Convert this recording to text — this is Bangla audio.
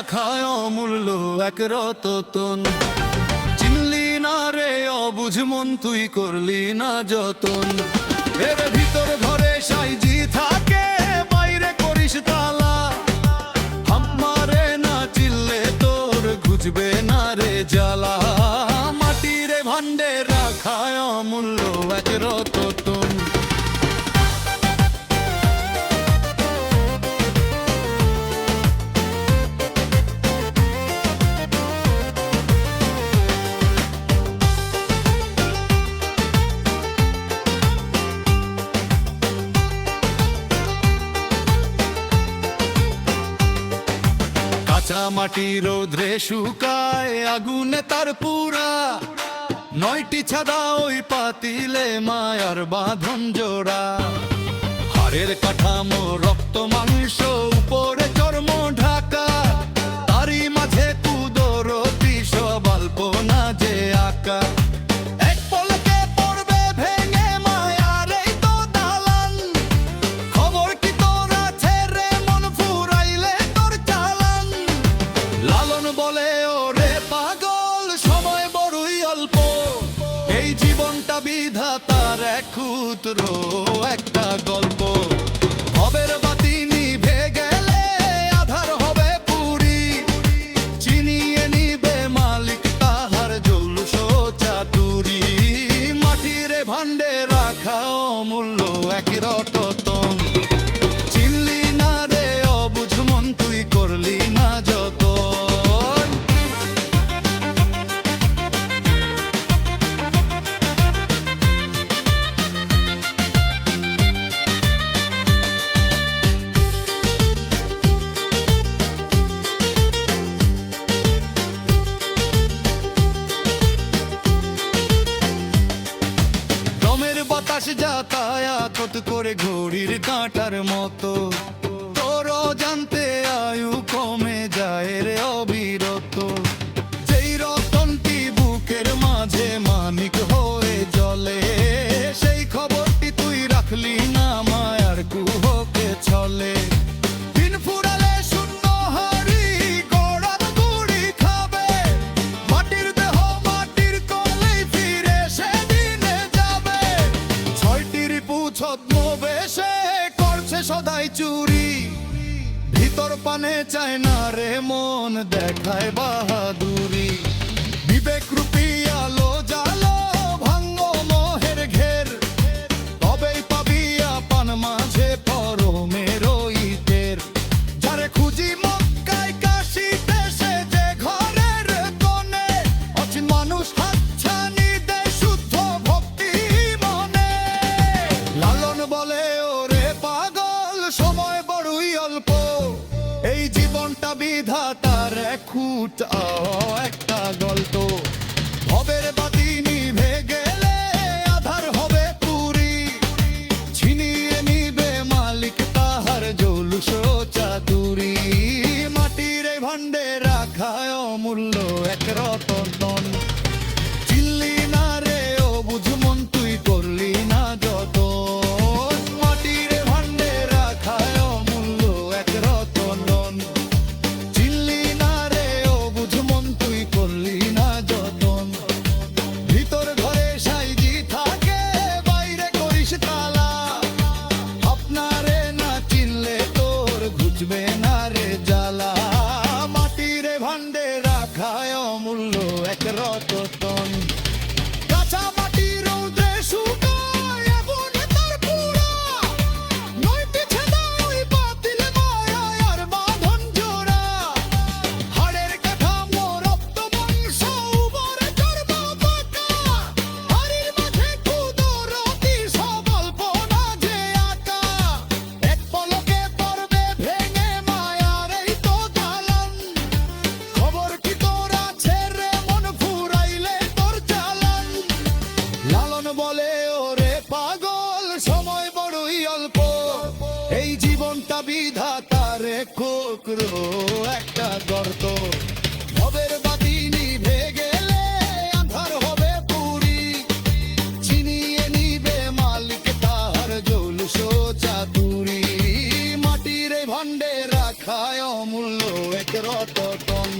রাখায় অমূল্য এক রতন। চিনলি না রে অবুঝ মন, তুই করলি না যতন। এর ভিতর ঘরে সাইজি থাকে, বাইরে করিস তালা। আমারে না চিনলে তোর ঘুচবে না রে জ্বালা। মাটির ভান্ডে রাখায় অমূল্য এক রতন। কাঁচা মাটি রৌদ্রে শুকায়, আগুনে তার পুরা। 9টি ছাদা ওই পাতিলে মায়ার বাঁধন জোড়া। হাড়ের কাঠামো রক্ত মাংস, উপরে চর্ম ঢাকা। তারই মাঝে কুদরতি সব আল্পনা যে আঁকা। এক পলকে পড়বে ভেঙে মায়ার এই তো দালান। খবর কি তোরা ছেড়ে মন ফুরাইলে তোর চালান। লালন বলে ওরে পাগল, সময় বড়ই অল্প। এই জীবনটা বিধাতার এক ক্ষুদ্র একটা গল্প। ভবের বাতি নিভে গেলে আধার হবে পুরি। চিনিয়ে নিবে মালিক তাহার জৌলুস চাতুরি। মাটির ভান্ডে রাখা অমূল্য এক রতন। চিনলি না রে অবুঝ মন, তুই করলি না যতন। দমের বাতাস যাতায়াত করে ঘড়ির কাঁটার মতো। তোর জানতে আয়ু কমে যায় রে অবিরত। যেই রতনটি বুকের মাঝে মানিক হয়ে জ্বলে, সেই খবরটি তুই রাখলি না মায়ার কুহকে ছলে। দিন ফুরালে শূন্য হাড়ি গড়ার গুড়ি খাবে। মাটির দেহ মাটির তলেই ফিরে সেদিনে যাবে। 6টি রিপু ছদ্মবেশে করছে সদাই চুরি। ভিতর পানে চায় না রে মন, দেখায় বাহাদুরি। বিবেক রূপী আলো জালো, ভাঙ্গো মোহের ঘের। তবেই পাবি আপন মাঝে পরমের ইতের। যারে খুঁজি মক্কায় কাশিতে, সে যে ঘরের কোণে। অচিন মানুষ হাতছানি দেয় শুদ্ধ ভক্তি মনে। লালন বলে ওরে পাগল, সময় বড়ই অল্প। এই জীবনটা বিধাতার এক খুঁট একটা গল্প। ভবের বাতি নিভে গেলে আধার হবে পুরি। ছিনিয়ে নিবে মালিক তাহার জৌলুস চাতুরি। মাটির এই ভান্ডে রাখায় অমূল্য এক রতন। চিনলি না রে অবুঝ মন, তুই করলি না যতন। মাটির ভান্ডে রাখায় অমূল্য এক রতন। চিনলি না রে অবুঝ মন, তুই করলি না যতন। ভিতর ঘরে সাইজি থাকে, বাইরে করিস তালা। আপনারে না চিনলে তোর ঘুচবে না রে জ্বালা। মাটির ভান্ডে রাখায় অমূল্য এক রতন। কাঁচা মাটি রৌদ্রে শুকায়, আগুনে তার পুরা। 9টি ছাদা ওই পাতিলে মায়ার বাঁধন জোড়া। হাড়ের কাঠামো রক্ত মাংস, উপরে চর্ম পাকা। হাড়ির মাঝে কুদরতি সব আল্পনা যে আঁকা। এক পলকে পড়বে ভেঙে মায়ার এই তো দালান। খবর কি তোরা ছেড়ে মন ফুরাইলে তোর চালান। লালন বলে ওরে পাগল, সময় বড়ই অল্প। এই জীবনটা বিধাতার এক কুকরো একটা গর্ত। ভবের বাতি নিভে গেলে আধার হবে পুরি। ছিনিয়ে নিবে মালিক তাহার জৌলুস চাতুরি। মাটির ভান্ডে রাখ দেখায় অমূল্য এক রতন।